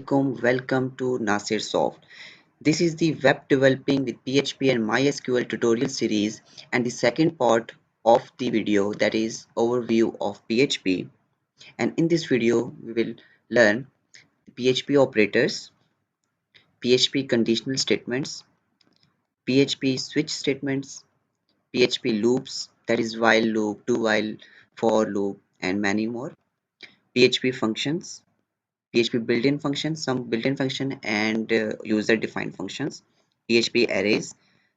Assalamualaikum. Welcome to Nasir Soft. This is the web developing with PHP and MySQL tutorial series and the second part of the video, that is overview of PHP. And in this video we will learn PHP operators, PHP conditional statements, PHP switch statements, PHP loops, that is while loop, do while, for loop, and many more. PHP functions, PHP built-in functions, some built-in function and user-defined functions. PHP arrays,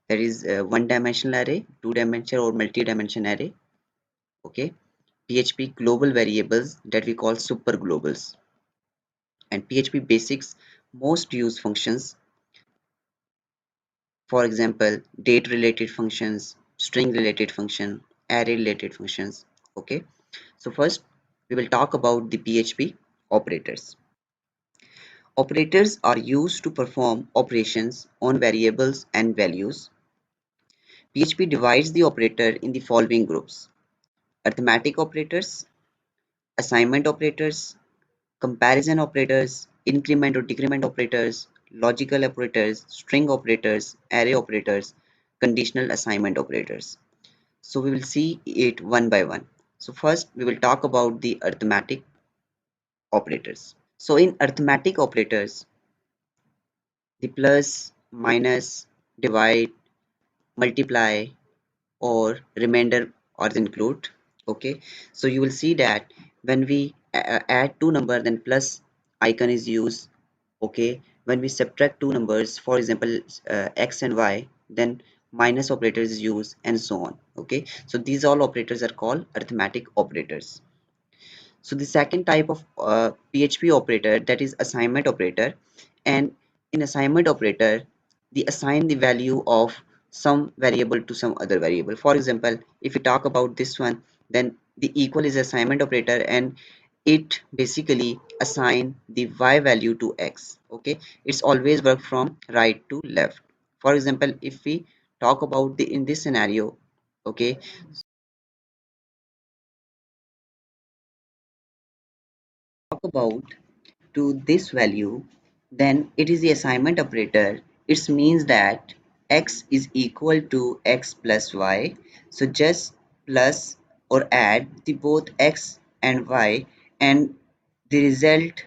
that is one-dimensional array, two-dimensional or multi-dimension array. Okay. PHP global variables that we call super globals, and PHP basics most used functions. For example, date-related functions, string-related function, array-related functions. Okay. So first, we will talk about the PHP operators. Operators are used to perform operations on variables and values. PHP divides the operator in the following groups: arithmetic operators, assignment operators, comparison operators, increment or decrement operators, logical operators, string operators, array operators, conditional assignment operators. So we will see it one by one. So first we will talk about the arithmetic operators. So in arithmetic operators, the plus, minus, divide, multiply, or remainder are included. Okay, so you will see that when we add two numbers, then plus icon is used. Okay, when we subtract two numbers, for example x and y, then minus operator is used, and so on. Okay, so these all operators are called arithmetic operators. So the second type of PHP operator, that is assignment operator. And in assignment operator, they assign the value of some variable to some other variable. For example, if we talk about this one, then the equal is assignment operator, and it basically assign the y value to x. Okay, it's always work from right to left. For example, if we talk about the in this scenario, okay, talk about to this value, then it is the assignment operator. It means that x is equal to x plus y. So just plus or add the both x and y, and the result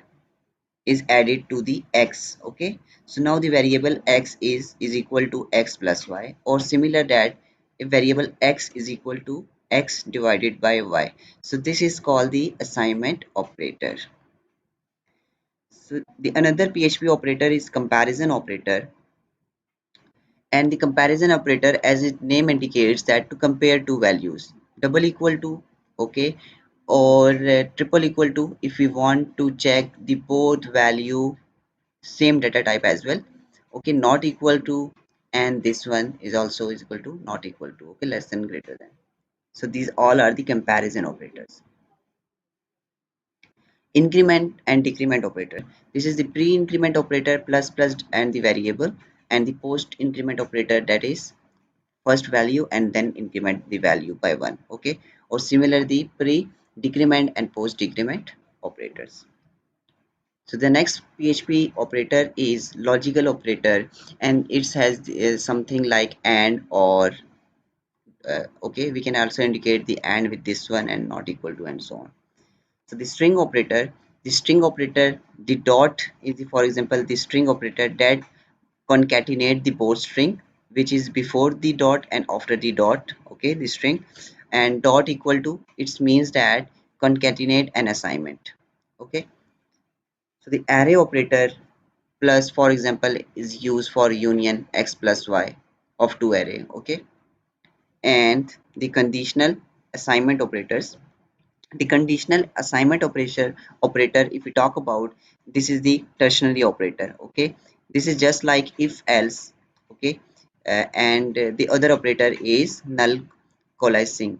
is added to the x. Okay, so now the variable x is equal to x plus y, or similar that if variable x is equal to x divided by y. So this is called the assignment operator. So the another PHP operator is comparison operator, and the comparison operator, as its name indicates, that to compare two values, double equal to, okay, or triple equal to if we want to check the both value same data type as well. Okay, not equal to, and this one is also is equal to, not equal to, okay, less than, greater than. So these all are the comparison operators. Increment and decrement operator, this is the pre-increment operator, plus plus and the variable, and the post increment operator, that is first value and then increment the value by one. Okay, or similar the pre decrement and post decrement operators. So the next PHP operator is logical operator, and it has something like and, or okay, we can also indicate the and with this one, and not equal to, and so on. So the string operator, the dot is the, for example, the string operator that concatenate the both string which is before the dot and after the dot. Okay, the string, and dot equal to, it means that concatenate an assignment. Okay, so the array operator plus, for example, is used for union x plus y of two array. Okay, and the conditional assignment operators, the conditional assignment operator, if we talk about, this is the tertiary operator. Okay, this is just like if else. Okay, and the other operator is null coalescing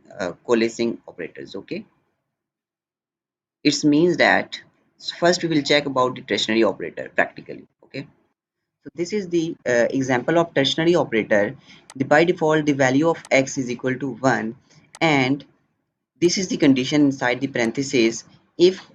operators. Okay, it means that first we will check about the tertiary operator practically. Okay, so this is the example of tertiary operator. By default the value of x is equal to 1, and this is the condition inside the parentheses. If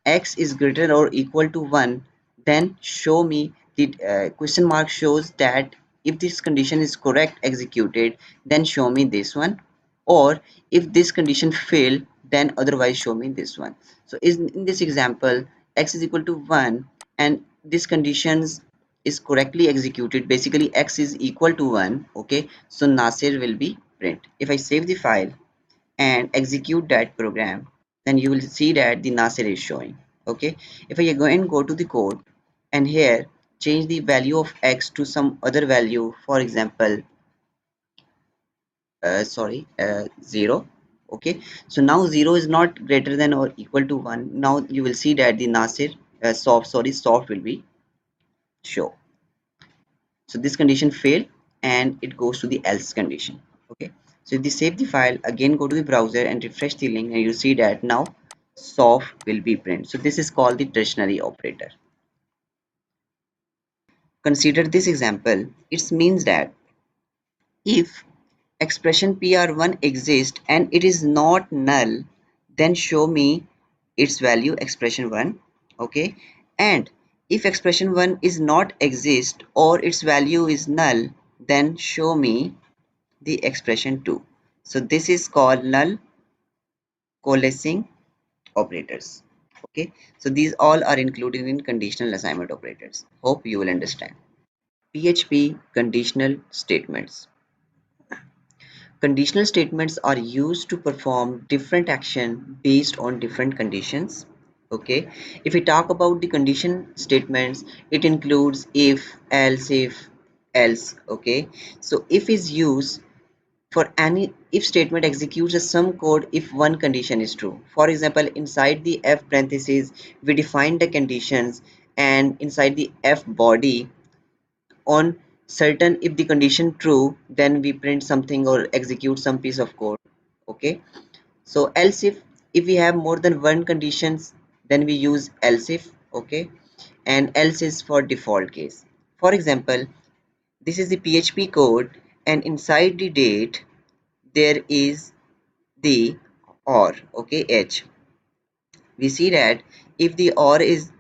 x is greater or equal to 1, then show me the question mark shows that if this condition is correct executed, then show me this one, or if this condition fail, then otherwise show me this one. So in this example, x is equal to 1 and this conditions is correctly executed, basically x is equal to 1. Okay, so Nasir will be print. If I save the file and execute that program, then you will see that the Nasir is showing. Okay, if I go to the code and here change the value of x to some other value, for example 0. Okay, so now 0 is not greater than or equal to 1. Now you will see that the Nasir soft will be show. So this condition failed and it goes to the else condition. Okay, so if you save the file, again go to the browser and refresh the link, and you see that now soft will be print. So this is called the tertiary operator. Consider this example. It means that if expression PR1 exists and it is not null, then show me its value expression 1. Okay, and if expression 1 is not exist or its value is null, then show me the expression 2. So this is called null coalescing operators. Okay, so these all are included in conditional assignment operators. Hope you will understand. PHP conditional statements. Conditional statements are used to perform different action based on different conditions. Okay, if we talk about the condition statements, it includes if, else. Okay, so if is used for any if statement executes a sum code if one condition is true. For example, inside the f parentheses we define the conditions, and inside the f body on certain, if the condition true, then we print something or execute some piece of code. Okay, so else if we have more than one conditions, then we use else if. Okay, and else is for default case. For example, this is the PHP code, and inside the date there is the or. Okay, h, we see that if the or is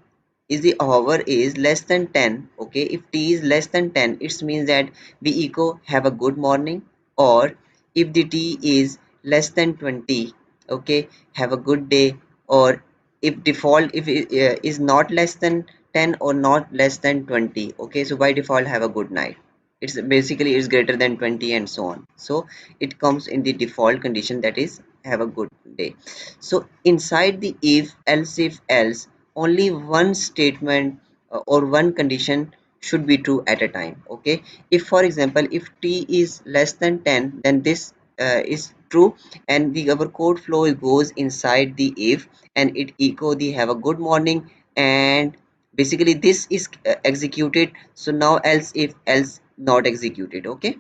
the hour is less than 10. Okay, if t is less than 10, it means that we echo have a good morning, or if the t is less than 20, okay, have a good day, or if default if it is not less than 10 or not less than 20, okay, so by default have a good night. It's basically is greater than 20 and so on, so it comes in the default condition, that is have a good day. So inside the if else, only one statement or one condition should be true at a time. Okay, if for example if t is less than 10, then this is true, and the our code flow goes inside the if, and it echo the have a good morning, and basically this is executed. So now else if else not executed. Okay,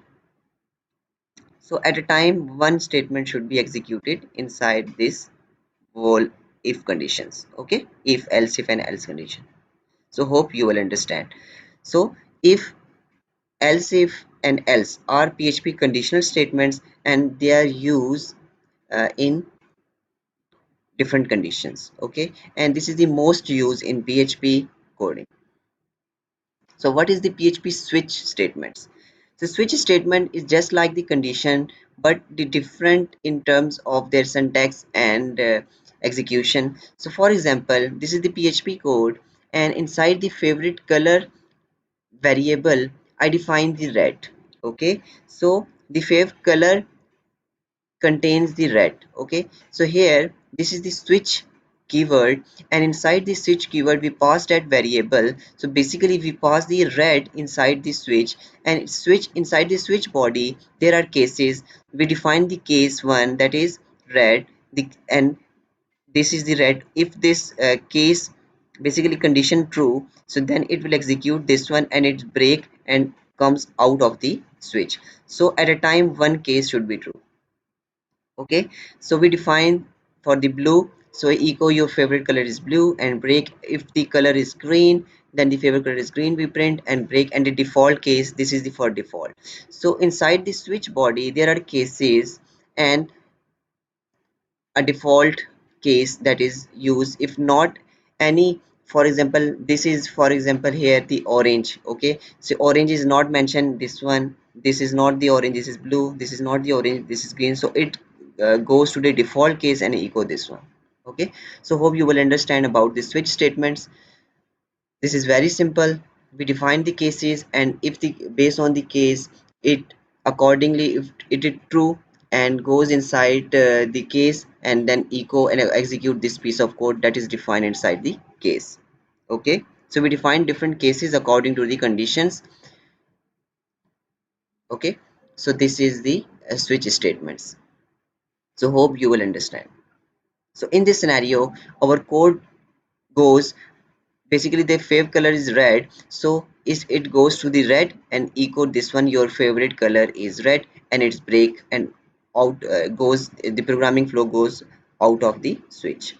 so at a time one statement should be executed inside this whole if conditions. Okay, if else if and else condition. So hope you will understand. So if else if and else are PHP conditional statements, and they are used in different conditions. Okay, and this is the most used in PHP coding. So what is the PHP switch statements? The switch statement is just like the condition, but the different in terms of their syntax and execution. So for example, this is the PHP code, and inside the favorite color variable I define the red. Okay, so the fav color contains the red. Okay, so here this is the switch keyword, and inside the switch keyword we pass that variable. So basically we pass the red inside the switch, and switch inside the switch body there are cases. We define the case one, that is red, and this is the red. If this case basically condition true, so then it will execute this one and it break and comes out of the switch. So at a time one case should be true. Okay, so we define for the blue, so echo your favorite color is blue, and break if the color is green, then the favorite color is green we print, and break, and the default case, this is the for default. So inside the switch body there are cases, and a default case that is used if not any for example, this is for example here the orange. Okay, so orange is not mentioned, this one, this is not the orange, this is blue, this is not the orange, this is green, so it goes to the default case and echo this one. Okay, so hope you will understand about the switch statements. This is very simple. We define the cases, and if the based on the case, it accordingly, if it is true and goes inside the case, and then echo and execute this piece of code that is defined inside the case. Okay, so we define different cases according to the conditions. Okay, so this is the switch statements. So hope you will understand. So in this scenario, our code goes, basically the fav color is red, so is it goes to the red and echo this one, your favorite color is red, and it's break and out goes, the programming flow goes out of the switch.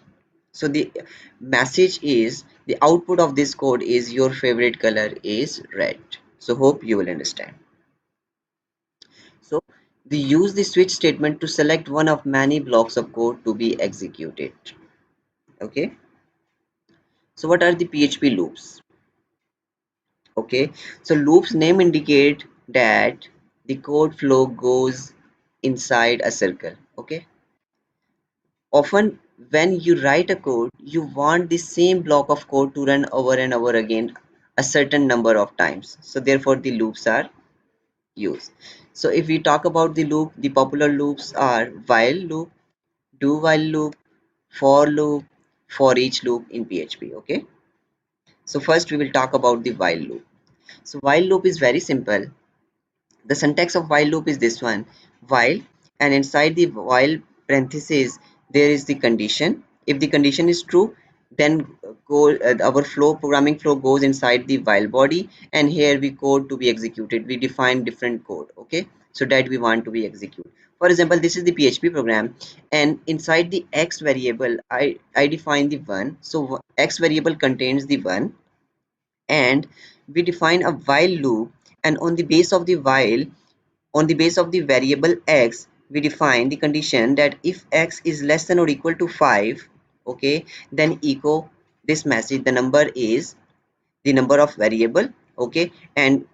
So the message is, the output of this code is your favorite color is red. So hope you will understand. So we use the switch statement to select one of many blocks of code to be executed. Okay, so what are the PHP loops? Okay, so loops name indicate that the code flow goes inside a circle. Okay, often when you write a code, you want the same block of code to run over and over again a certain number of times, so therefore the loops are used. So if we talk about the loop, the popular loops are while loop, do while loop, for loop, for each loop in PHP. Okay, so first we will talk about the while loop. So while loop is very simple. The syntax of while loop is this one: while, and inside the while parenthesis there is the condition. If the condition is true, then our flow, programming flow goes inside the while body, and here we code to be executed, we define different code. Okay, so that we want to be executed. For example, this is the PHP program, and inside the x variable I define the 1. So x variable contains the 1, and we define a while loop, and on the base of the while, on the base of the variable x, we define the condition that if x is less than or equal to 5, okay, then echo this message, the number is the number of variable, okay, and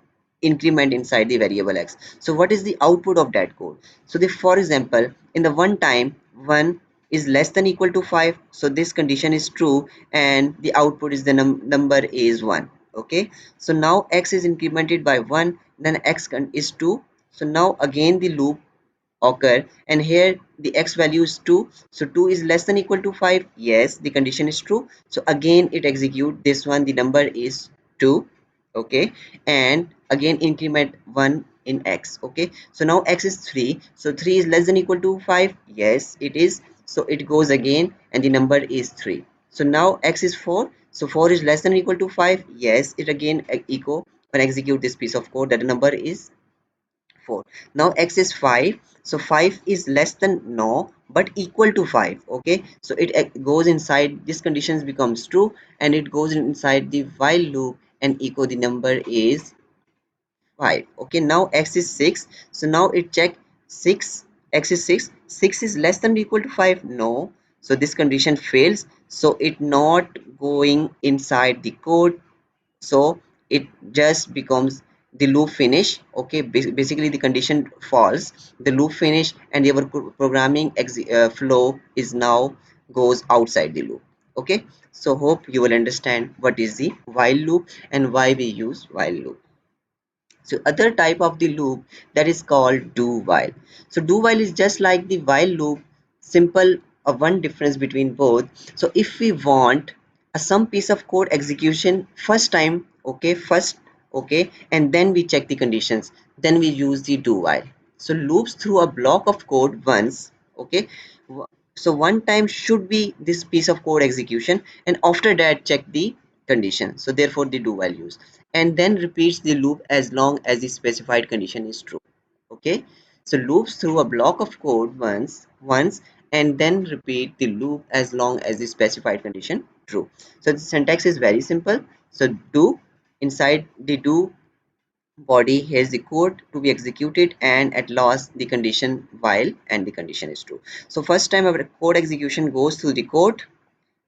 increment inside the variable x. So what is the output of that code? So the, for example, in the one time 1 is less than equal to 5, so this condition is true, and the output is the number is 1. Okay, so now x is incremented by 1, then x is 2, so now again the loop occur, and here the x value is 2, so 2 is less than equal to 5, yes, the condition is true, so again it execute this one, the number is 2. Okay, and again increment 1 in x. Okay, so now x is 3, so 3 is less than equal to 5, yes it is, so it goes again and the number is 3. So now x is 4, so 4 is less than equal to 5, yes, it again echo and execute this piece of code, that the number is 4. Now x is 5, so 5 is less than, no, but equal to 5. Okay, so it goes inside, this conditions becomes true, and it goes inside the while loop and echo the number is 5. Okay, now x is 6, so now it check 6, x is 6, 6 is less than or equal to 5, no, so this condition fails, so it not going inside the code, so it just becomes the loop finish. Okay, basically the condition false, the loop finish, and our programming flow is now goes outside the loop. Okay, so hope you will understand what is the while loop and why we use while loop. So other type of the loop, that is called do while. So do while is just like the while loop, simple, one difference between both. So if we want some piece of code execution first time, okay, first, okay, and then we check the conditions, then we use the do while. So loops through a block of code once. Okay, so one time should be this piece of code execution, and after that check the condition, so therefore the do while use, and then repeats the loop as long as the specified condition is true. Okay, so loops through a block of code once and then repeat the loop as long as the specified condition true. So the syntax is very simple. So do, inside the do body, here's the code to be executed, and at last the condition while, and the condition is true. So first time our code execution goes through the code.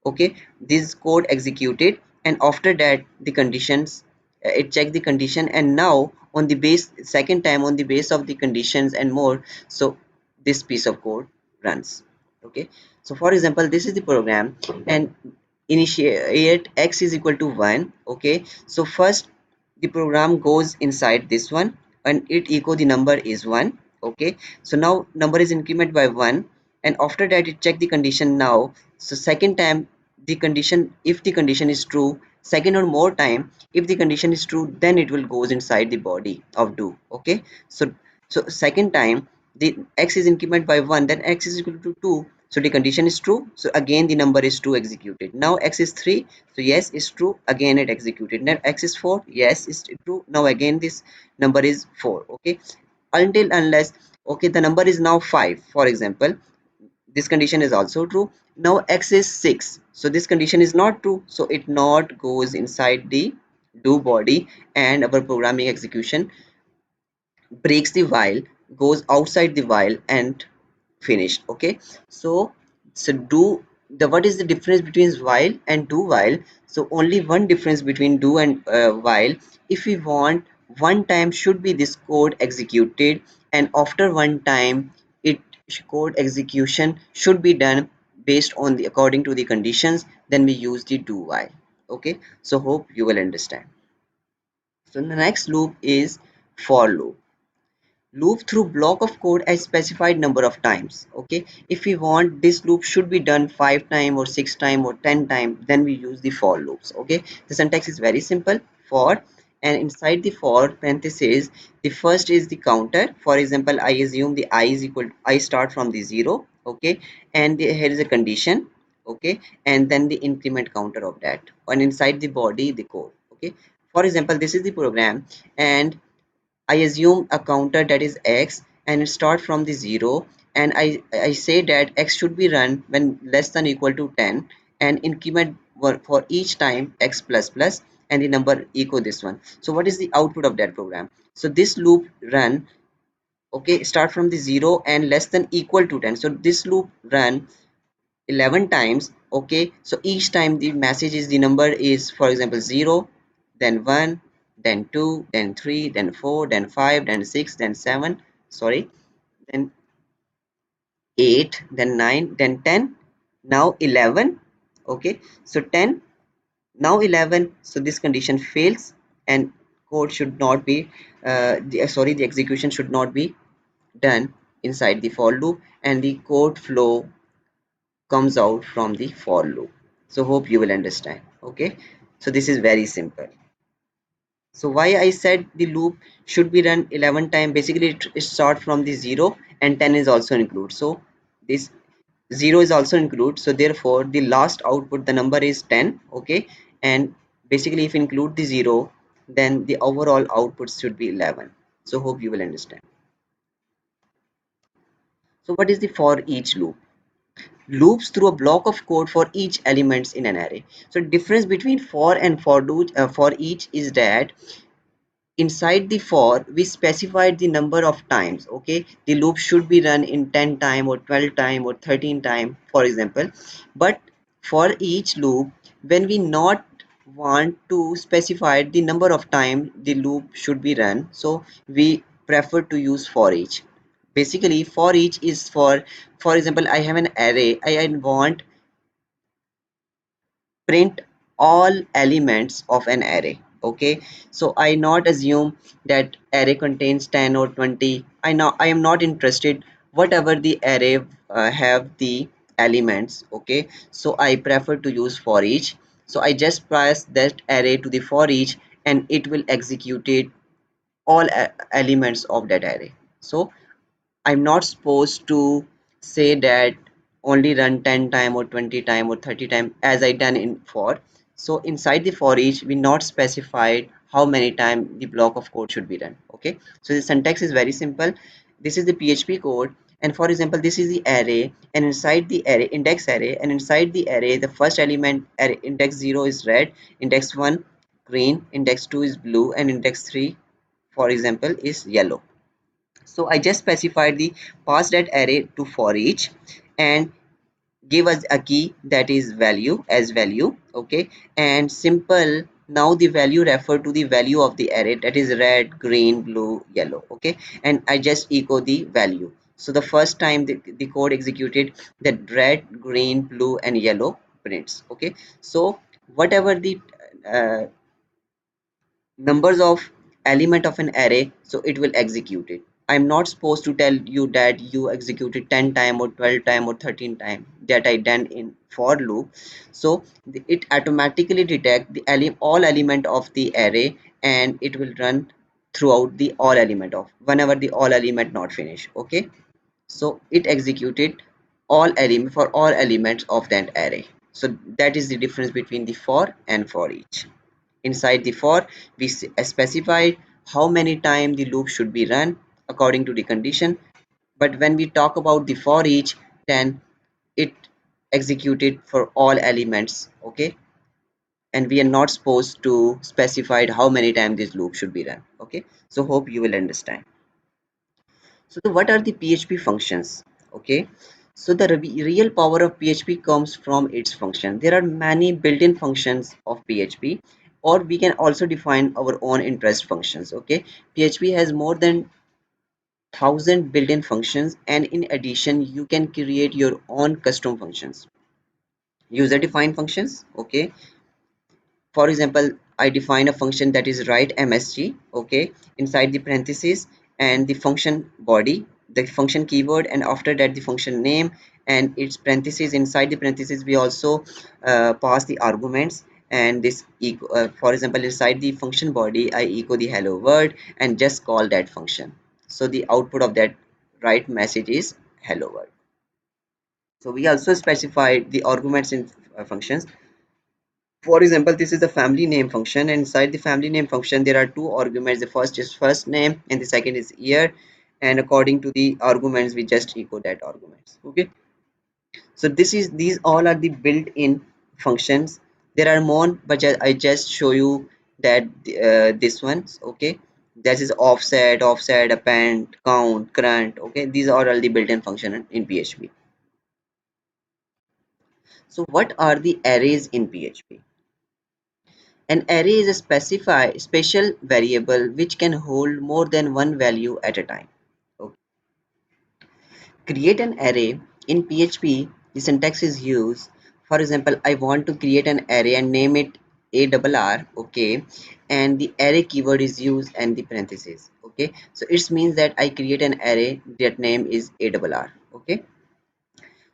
Okay, this code executed, and after that the conditions, it check the condition, and now on the base, second time on the base of the conditions and more, so this piece of code runs. Okay, so for example, this is the program, and initiate x is equal to 1. Okay, so first the program goes inside this one and it echo the number is 1. Okay, so now number is increment by 1, and after that it check the condition now. So second time the condition, if the condition is true, second or more time, if the condition is true, then it will goes inside the body of do. Okay, so second time the x is increment by 1, then x is equal to 2, so the condition is true, so again the number is 2 executed. Now x is 3, so yes is true, again it executed. Now x is 4, yes is true, now again this number is 4. Okay, until unless, okay, the number is now 5, for example, this condition is also true. Now x is 6, so this condition is not true, so it not goes inside the do body, and our programming execution breaks the while, goes outside the while and finished. Okay, so do the, what is the difference between while and do while? So only one difference between do and while. If we want, one time should be this code executed, and after one time it code execution should be done based on the according to the conditions, then we use the do while. Okay, so hope you will understand. So the next loop is for loop. Loop through block of code a specified number of times. Okay, if we want this loop should be done 5 time or 6 time or 10 time, then we use the for loops. Okay, the syntax is very simple. For, and inside the for parentheses, the first is the counter. For example, I assume the I is equal to, I start from the 0. Okay, and here is a condition. Okay, and then the increment counter of that, and inside the body the code. Okay, for example, this is the program, and I assume a counter that is x, and it start from the 0, and I say that x should be run when less than equal to 10, and increment for each time x plus plus, and the number echo this one. So what is the output of that program? So this loop run, okay, start from the 0 and less than equal to 10. So this loop run 11 times. Okay, so each time the message is, the number is, for example, 0, then 1, then 2, then 3, then 4, then 5, then 6, then 7, sorry, then 8, then 9, then 10, now 11. Okay, so 10, now 11, so this condition fails, and code should not be the execution should not be done inside the for loop, and the code flow comes out from the for loop. So hope you will understand. Okay, so this is very simple. So why I said the loop should be run 11 times, basically it start from the 0, and 10 is also included, so this 0 is also included, so therefore the last output, the number is 10. Okay, and basically if you include the 0, then the overall output should be 11. So hope you will understand. So what is the for each loop? Loops through a block of code for each elements in an array. So difference between for and for each is that inside the for we specified the number of times. Okay, the loop should be run in 10 time or 12 time or 13 time, for example. But for each loop, when we not want to specify the number of time the loop should be run, so we prefer to use for each. Basically for each is for example, I have an array, I want print all elements of an array. Okay, so I not assume that array contains 10 or 20. I am not interested whatever the array have the elements. Okay, so I prefer to use for each. So I just pass that array to the for each, and it will execute it all elements of that array. So I'm not supposed to say that only run 10 time or 20 time or 30 time as I done in for. So inside the for each we not specified how many time the block of code should be run. Okay, so the syntax is very simple. This is the PHP code, and for example this is the array, and inside the array index array, and inside the array the first element array index 0 is red, index 1 green, index 2 is blue, and index 3, for example, is yellow. So I just specified the pass that array to for each, and give us a key that is value as value, okay, and simple. Now the value refer to the value of the array, that is red, green, blue, yellow, okay, and I just echo the value. So the first time the code executed, that red, green, blue and yellow prints, okay. So whatever the uh, numbers of element of an array, so it will execute it. I'm not supposed to tell you that you executed 10 time or 12 time or 13 time that I done in for loop. So it automatically detect the all element of the array, and it will run throughout the all element of whenever the all element not finish, okay. So it executed all element for all elements of that array. So that is the difference between the for and for each. Inside the for, we specify how many times the loop should be run according to the condition. But when we talk about the for each, then it executed for all elements, okay. And we are not supposed to specify how many times this loop should be run, okay. So hope you will understand. So what are the PHP functions? Okay, so the real power of PHP comes from its function. There are many built-in functions of PHP, or we can also define our own interest functions. Okay, PHP has more than 1,000 built-in functions, and in addition, you can create your own custom functions, user-defined functions. Okay, for example, I define a function that is write msg, okay, inside the parentheses and the function body, the function keyword, and after that the function name and its parentheses. Inside the parentheses we also pass the arguments, and this for example, inside the function body I echo the hello world and just call that function. So the output of that write message is hello world. So we also specified the arguments in functions. For example, this is the family name function, and inside the family name function there are two arguments. The first is first name and the second is year, and according to the arguments we just echo that arguments, okay. So these all are the built-in functions. There are more, but I just show you that this ones, okay. That is offset, append, count, current, okay. These are all the built-in function in PHP. So what are the arrays in PHP? An array is a special variable which can hold more than one value at a time. Okay. Create an array in PHP. The syntax is used. For example, I want to create an array and name it ARR. Okay, and the array keyword is used and the parentheses. Okay, so it means that I create an array that name is ARR. Okay.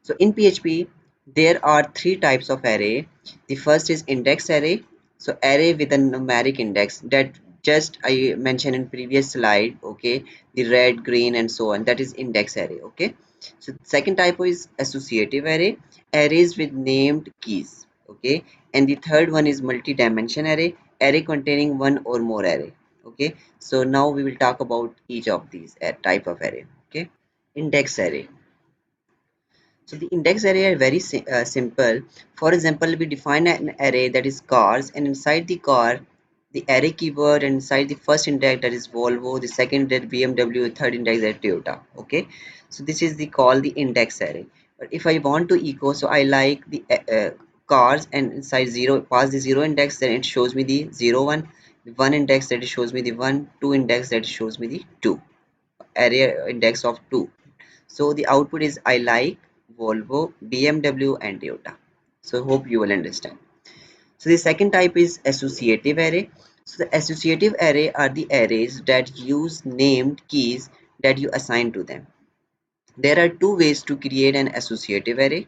So in PHP, there are three types of array. The first is index array. So array with a numeric index, that just I mentioned in previous slide. Okay, the red, green, and so on. That is index array. Okay. So second type is associative array, arrays with named keys. Okay, and the third one is multi-dimension array, array containing one or more array. Okay. So now we will talk about each of these type of array. Okay. Index array. So the index array are very simple. For example, we define an array that is cars, and inside the car, the array keyword, and inside the first index that is Volvo, the second index BMW, the third index that Toyota. Okay, so this is the call the index array. But if I want to echo, so I like the cars, and inside zero pass the zero index, then it shows me the 0 1, the one index that it shows me the 1, two index that shows me the 2, array index of 2. So the output is I like Volvo, BMW and Toyota. So hope you will understand. So the second type is associative array. So the associative array are the arrays that use named keys that you assign to them. There are two ways to create an associative array.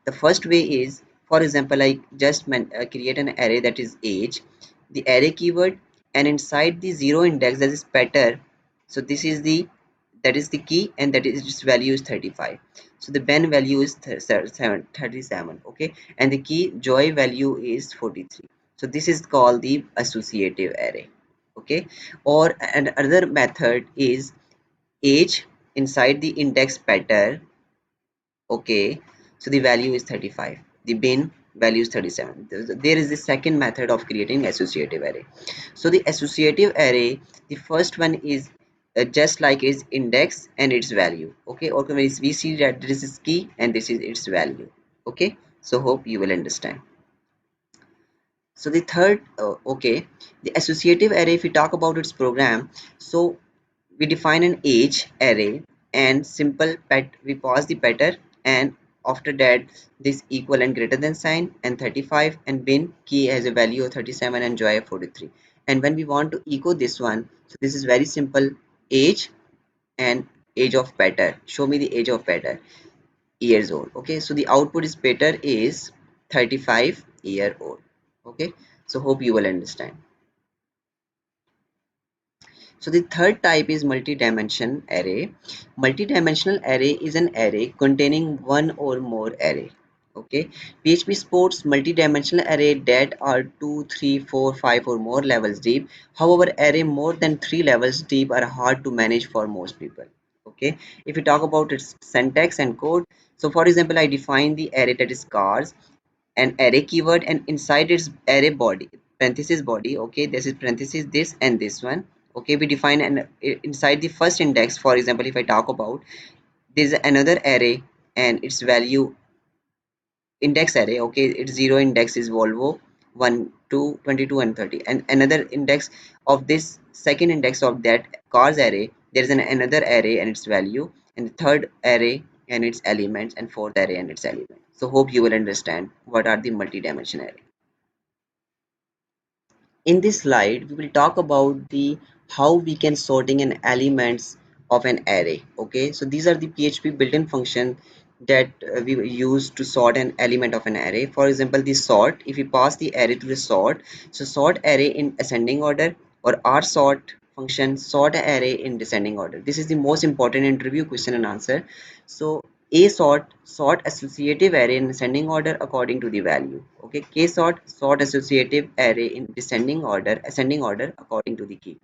The first way is, for example, I just create an array that is age, the array keyword, and inside the zero index that is better. So this is the that is the key, and that is its value is 35. So the ben value is 37, okay, and the key joy value is 43. So this is called the associative array, okay. Or another method is age inside the index better, okay, so the value is 35, the bin value is 37. There is the second method of creating associative array. So the associative array, the first one is just like its index and its value, okay. Or we see that this is key and this is its value. Okay, so hope you will understand. So the third, the associative array, if we talk about its program, so we define an age array and simple pet, we pause the petter, and after that this equal and greater than sign and 35, and bin key has a value of 37 and joy of 43. And when we want to echo this one, so this is very simple, age and age of petter, show me the age of petter, years old. Okay, so the output is petter is 35-year old. Okay, so hope you will understand. So the third type is multi-dimension array. Multi-dimensional array is an array containing one or more array. Okay, PHP supports multi-dimensional array that are 2, 3, 4, 5 or more levels deep. However, array more than 3 levels deep are hard to manage for most people. Okay, if we talk about its syntax and code, so for example, I define the array that is cars, an array keyword, and inside its array body, parenthesis body. Okay, this is parenthesis this and this one. Okay, we define an inside the first index. For example, if I talk about, there is another array and its value index array. Okay, its zero index is Volvo 1, 2, 22 and 30, and another index of this second index of that cars array, there is another array and its value, and the third array and its elements, and fourth array and its element. So hope you will understand what are the multi-dimensional array. In this slide, we will talk about the how we can sorting an elements of an array. Okay, so these are the PHP built-in function that we use to sort an element of an array. For example, the sort, if we pass the array to the sort, so sort array in ascending order, or R sort function sort array in descending order. This is the most important interview question and answer. So a sort associative array in ascending order according to the value. Okay, k sort associative array in descending order ascending order according to the key.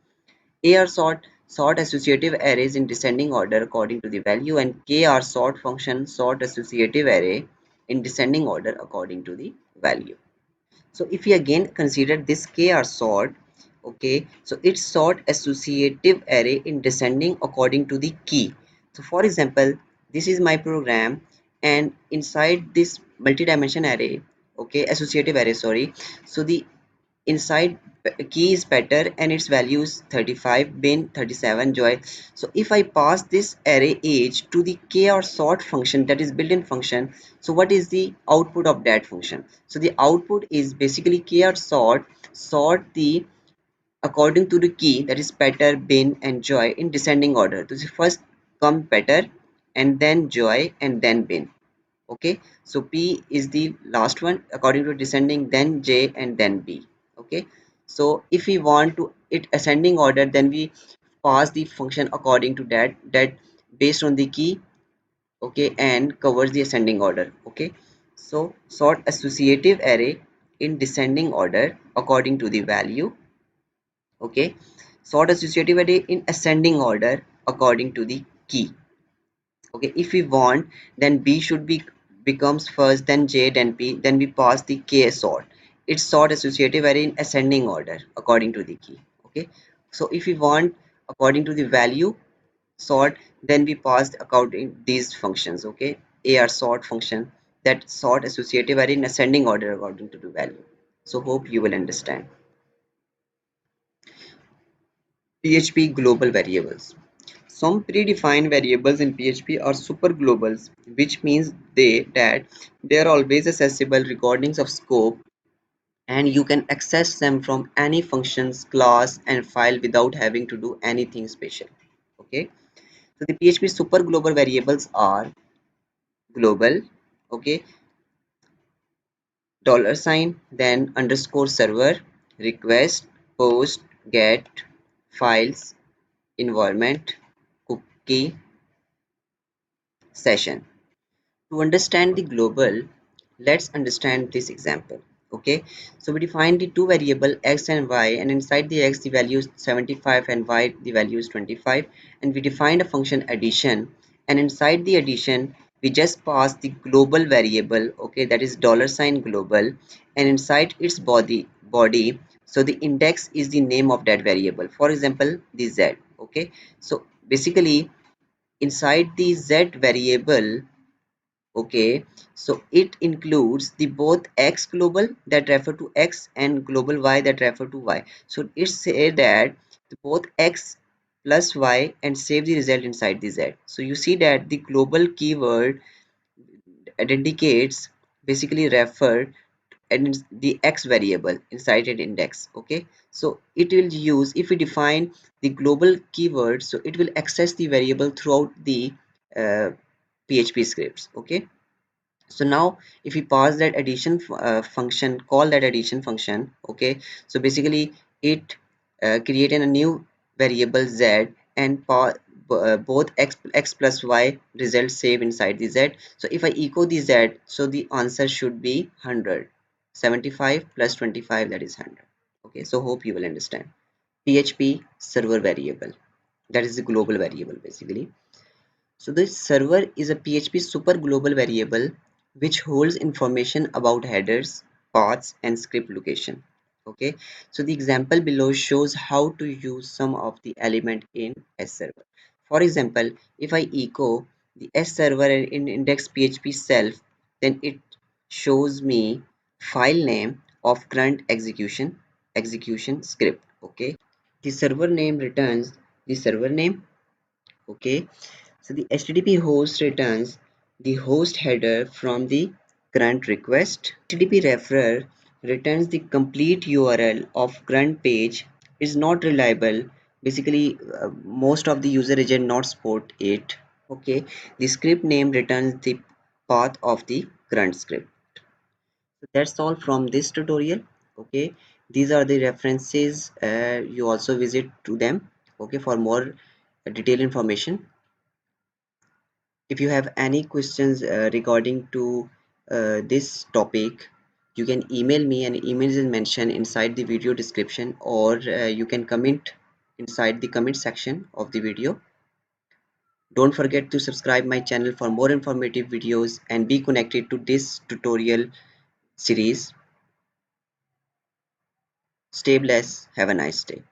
AR sort associative arrays in descending order according to the value, and KR sort function sort associative array in descending order according to the value. So if we again consider this kr sort, okay, so it's sort associative array in descending according to the key. So for example, this is my program, and inside this multi-dimension array, okay, associative array, sorry, so the inside key is better and its value is 35, bin 37, joy. So if I pass this array age to the kr sort function, that is built-in function, so what is the output of that function? So the output is basically kr sort the according to the key, that is better, bin and joy in descending order. So first come better and then joy and then bin. Okay, so p is the last one according to descending, then j and then b. Okay, so if we want to it ascending order, then we pass the function according to that based on the key. Okay, and covers the ascending order. Okay, so sort associative array in descending order according to the value. Okay, sort associative array in ascending order according to the key. Okay, if we want, then b should be becomes first, then j, then p, then we pass the k sort. It's sort associative array in ascending order according to the key. Okay, so if we want according to the value sort, then we pass according these functions. Okay, ar sort function that sort associative array in ascending order according to the value. So hope you will understand. PHP Global Variables. Some predefined variables in PHP are super globals, which means they are always accessible regardless of scope, and you can access them from any functions, class and file without having to do anything special. Okay, so the PHP super global variables are global, okay, dollar sign, then underscore server, request, post, get, files, environment, cookie, session. To understand the global, let's understand this example. Okay, so we define the two variable x and y, and inside the x the value is 75 and y the value is 25, and we defined a function addition, and inside the addition we just pass the global variable, okay, that is dollar sign global, and inside its body, so the index is the name of that variable, for example the z. Okay, so basically inside the z variable, Okay, so it includes the both x global that refer to x and global y that refer to y. So it say that the both x plus y and save the result inside the z. So you see that the global keyword indicates basically refer and it's the x variable inside an index. Okay, so it will use, if we define the global keyword, so it will access the variable throughout the PHP scripts. Okay, so now if we pass that addition function, call that addition function. Okay, so basically it created a new variable z and both x plus y results save inside the z. So if I echo the z, so the answer should be 100. 75 plus 25, that is 100. Okay, so hope you will understand. PHP server variable, that is the global variable basically. So the server is a PHP super global variable which holds information about headers, paths, and script location. Okay, so the example below shows how to use some of the element in S server. For example, if I echo the S server in index PHP self, then it shows me file name of current execution script. Okay, the server name returns the server name. Okay, so the HTTP host returns the host header from the current request. HTTP referrer returns the complete URL of current page. Is not reliable. Basically, most of the user agent not support it. Okay, the script name returns the path of the current script. So that's all from this tutorial. Okay, these are the references. You also visit to them. Okay, for more detailed information. If you have any questions regarding to this topic, you can email me, and email is mentioned inside the video description, or you can comment inside the comment section of the video. Don't forget to subscribe my channel for more informative videos and be connected to this tutorial series. Stay blessed, have a nice day.